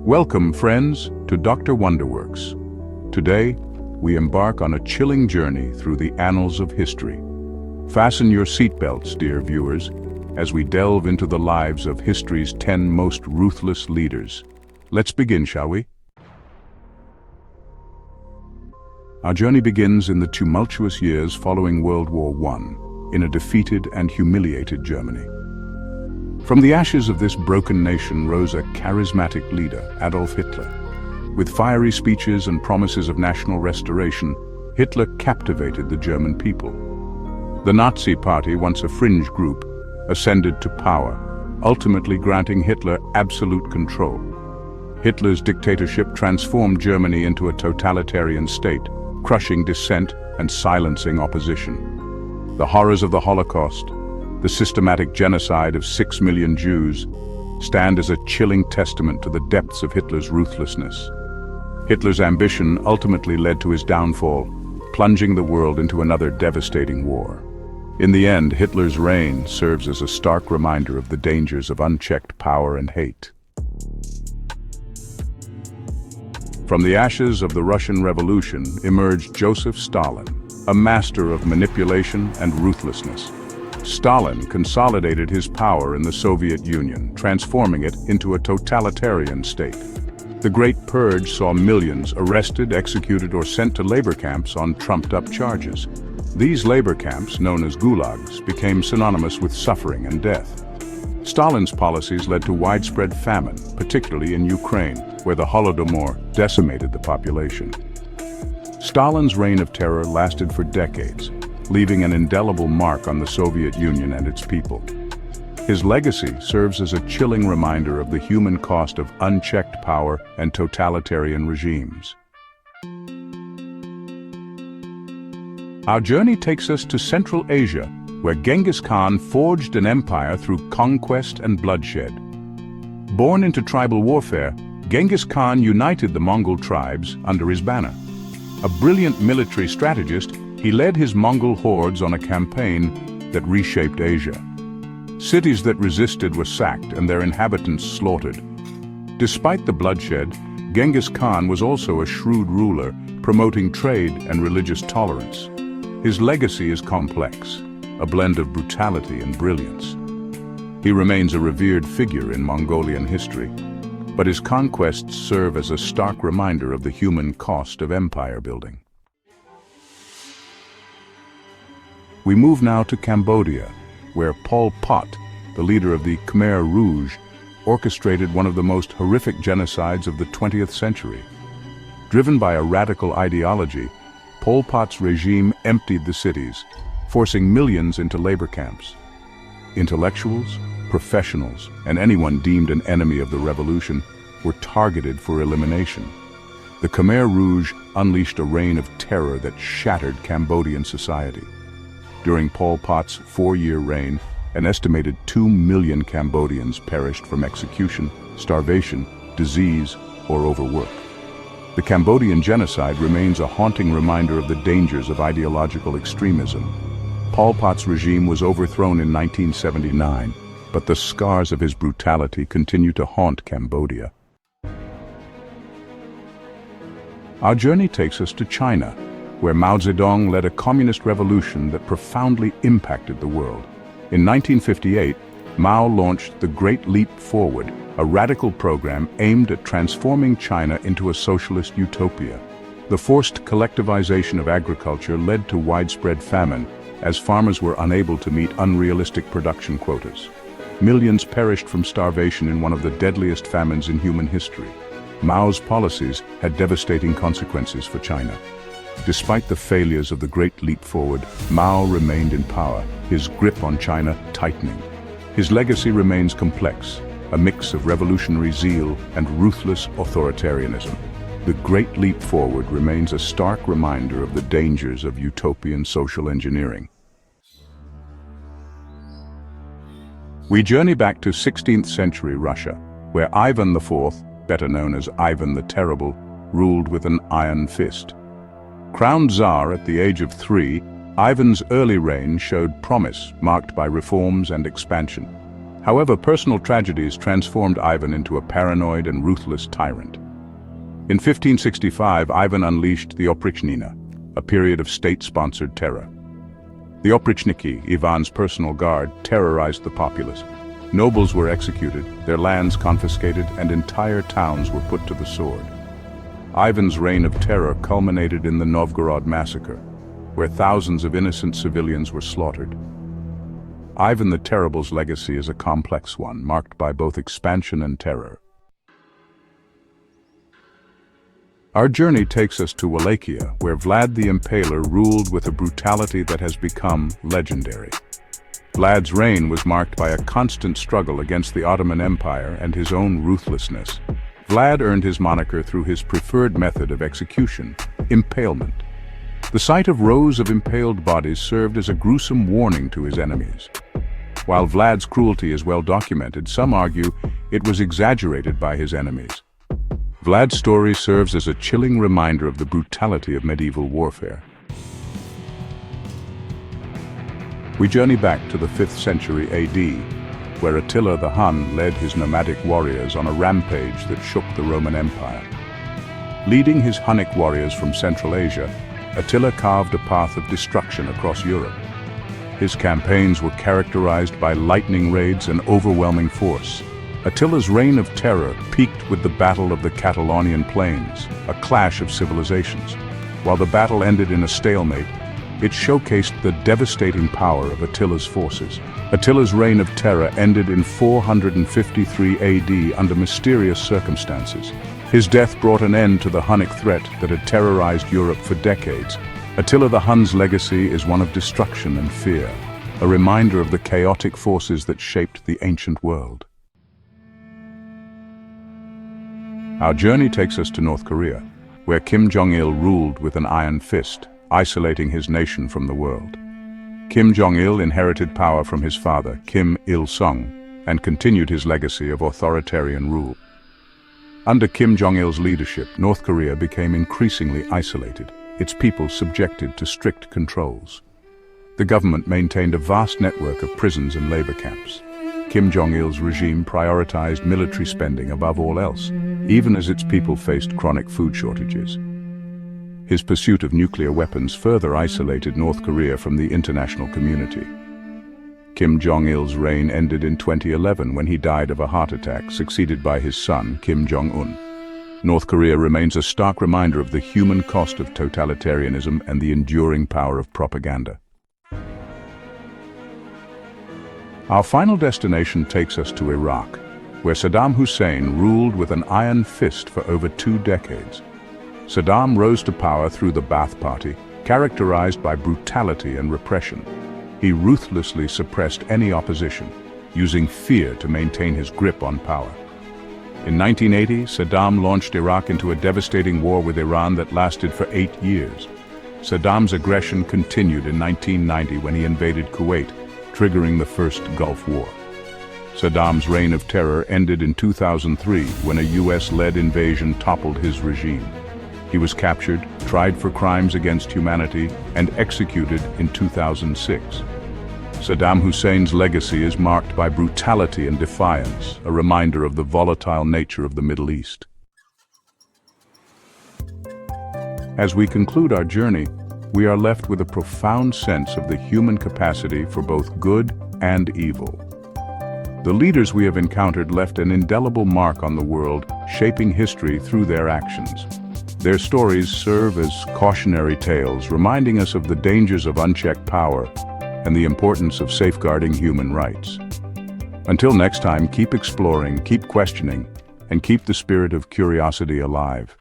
Welcome, friends, to Dr. Wonderworks. Today, we embark on a chilling journey through the annals of history. Fasten your seatbelts, dear viewers, as we delve into the lives of history's 10 most ruthless leaders. Let's begin, shall we? Our journey begins in the tumultuous years following World War I, in a defeated and humiliated Germany. From the ashes of this broken nation rose a charismatic leader, Adolf Hitler. With fiery speeches and promises of national restoration, Hitler captivated the German people. The Nazi Party, once a fringe group, ascended to power, ultimately granting Hitler absolute control. Hitler's dictatorship transformed Germany into a totalitarian state, crushing dissent and silencing opposition. The horrors of the Holocaust, the systematic genocide of 6 million Jews, stand as a chilling testament to the depths of Hitler's ruthlessness. Hitler's ambition ultimately led to his downfall, plunging the world into another devastating war. In the end, Hitler's reign serves as a stark reminder of the dangers of unchecked power and hate. From the ashes of the Russian Revolution emerged Joseph Stalin, a master of manipulation and ruthlessness. Stalin consolidated his power in the Soviet Union, transforming it into a totalitarian state. The Great Purge saw millions arrested, executed, or sent to labor camps on trumped-up charges. These labor camps, known as gulags, became synonymous with suffering and death. Stalin's policies led to widespread famine, particularly in Ukraine, where the Holodomor decimated the population. Stalin's reign of terror lasted for decades, leaving an indelible mark on the Soviet Union and its people. His legacy serves as a chilling reminder of the human cost of unchecked power and totalitarian regimes. Our journey takes us to Central Asia, where Genghis Khan forged an empire through conquest and bloodshed. Born into tribal warfare, Genghis Khan united the Mongol tribes under his banner. A brilliant military strategist, he led his Mongol hordes on a campaign that reshaped Asia. Cities that resisted were sacked and their inhabitants slaughtered. Despite the bloodshed, Genghis Khan was also a shrewd ruler, promoting trade and religious tolerance. His legacy is complex, a blend of brutality and brilliance. He remains a revered figure in Mongolian history, but his conquests serve as a stark reminder of the human cost of empire building. We move now to Cambodia, where Pol Pot, the leader of the Khmer Rouge, orchestrated one of the most horrific genocides of the 20th century. Driven by a radical ideology, Pol Pot's regime emptied the cities, forcing millions into labor camps. Intellectuals, professionals, and anyone deemed an enemy of the revolution were targeted for elimination. The Khmer Rouge unleashed a reign of terror that shattered Cambodian society. During Pol Pot's 4-year reign, an estimated 2 million Cambodians perished from execution, starvation, disease, or overwork. The Cambodian genocide remains a haunting reminder of the dangers of ideological extremism. Pol Pot's regime was overthrown in 1979, but the scars of his brutality continue to haunt Cambodia. Our journey takes us to China, where Mao Zedong led a communist revolution that profoundly impacted the world. In 1958, Mao launched the Great Leap Forward, a radical program aimed at transforming China into a socialist utopia. The forced collectivization of agriculture led to widespread famine, as farmers were unable to meet unrealistic production quotas. Millions perished from starvation in one of the deadliest famines in human history. Mao's policies had devastating consequences for China. Despite the failures of the Great Leap Forward, Mao remained in power, his grip on China tightening. His legacy remains complex, a mix of revolutionary zeal and ruthless authoritarianism. The Great Leap Forward remains a stark reminder of the dangers of utopian social engineering. We journey back to 16th century Russia, where Ivan IV, better known as Ivan the Terrible, ruled with an iron fist. Crowned Tsar at the age of 3, Ivan's early reign showed promise marked by reforms and expansion. However, personal tragedies transformed Ivan into a paranoid and ruthless tyrant. In 1565, Ivan unleashed the Oprichnina, a period of state-sponsored terror. The Oprichniki, Ivan's personal guard, terrorized the populace. Nobles were executed, their lands confiscated, and entire towns were put to the sword. Ivan's reign of terror culminated in the Novgorod massacre, where thousands of innocent civilians were slaughtered. Ivan the Terrible's legacy is a complex one, marked by both expansion and terror. Our journey takes us to Wallachia, where Vlad the Impaler ruled with a brutality that has become legendary. Vlad's reign was marked by a constant struggle against the Ottoman Empire and his own ruthlessness. Vlad earned his moniker through his preferred method of execution, impalement. The sight of rows of impaled bodies served as a gruesome warning to his enemies. While Vlad's cruelty is well documented, some argue it was exaggerated by his enemies. Vlad's story serves as a chilling reminder of the brutality of medieval warfare. We journey back to the 5th century AD, where Attila the Hun led his nomadic warriors on a rampage that shook the Roman Empire. Leading his Hunnic warriors from Central Asia, Attila carved a path of destruction across Europe. His campaigns were characterized by lightning raids and overwhelming force. Attila's reign of terror peaked with the Battle of the Catalonian Plains, a clash of civilizations. While the battle ended in a stalemate, it showcased the devastating power of Attila's forces. Attila's reign of terror ended in 453 AD under mysterious circumstances. His death brought an end to the Hunnic threat that had terrorized Europe for decades. Attila the Hun's legacy is one of destruction and fear, a reminder of the chaotic forces that shaped the ancient world. Our journey takes us to North Korea, where Kim Jong-il ruled with an iron fist, isolating his nation from the world. Kim Jong-il inherited power from his father, Kim Il-sung, and continued his legacy of authoritarian rule. Under Kim Jong-il's leadership, North Korea became increasingly isolated, its people subjected to strict controls. The government maintained a vast network of prisons and labor camps. Kim Jong-il's regime prioritized military spending above all else, even as its people faced chronic food shortages. His pursuit of nuclear weapons further isolated North Korea from the international community. Kim Jong-il's reign ended in 2011 when he died of a heart attack, succeeded by his son, Kim Jong-un. North Korea remains a stark reminder of the human cost of totalitarianism and the enduring power of propaganda. Our final destination takes us to Iraq, where Saddam Hussein ruled with an iron fist for over 2 decades. Saddam rose to power through the Ba'ath Party, characterized by brutality and repression. He ruthlessly suppressed any opposition, using fear to maintain his grip on power. In 1980, Saddam launched Iraq into a devastating war with Iran that lasted for 8 years. Saddam's aggression continued in 1990 when he invaded Kuwait, triggering the First Gulf War. Saddam's reign of terror ended in 2003 when a US-led invasion toppled his regime. He was captured, tried for crimes against humanity, and executed in 2006. Saddam Hussein's legacy is marked by brutality and defiance, a reminder of the volatile nature of the Middle East. As we conclude our journey, we are left with a profound sense of the human capacity for both good and evil. The leaders we have encountered left an indelible mark on the world, shaping history through their actions. Their stories serve as cautionary tales, reminding us of the dangers of unchecked power and the importance of safeguarding human rights. Until next time, keep exploring, keep questioning, and keep the spirit of curiosity alive.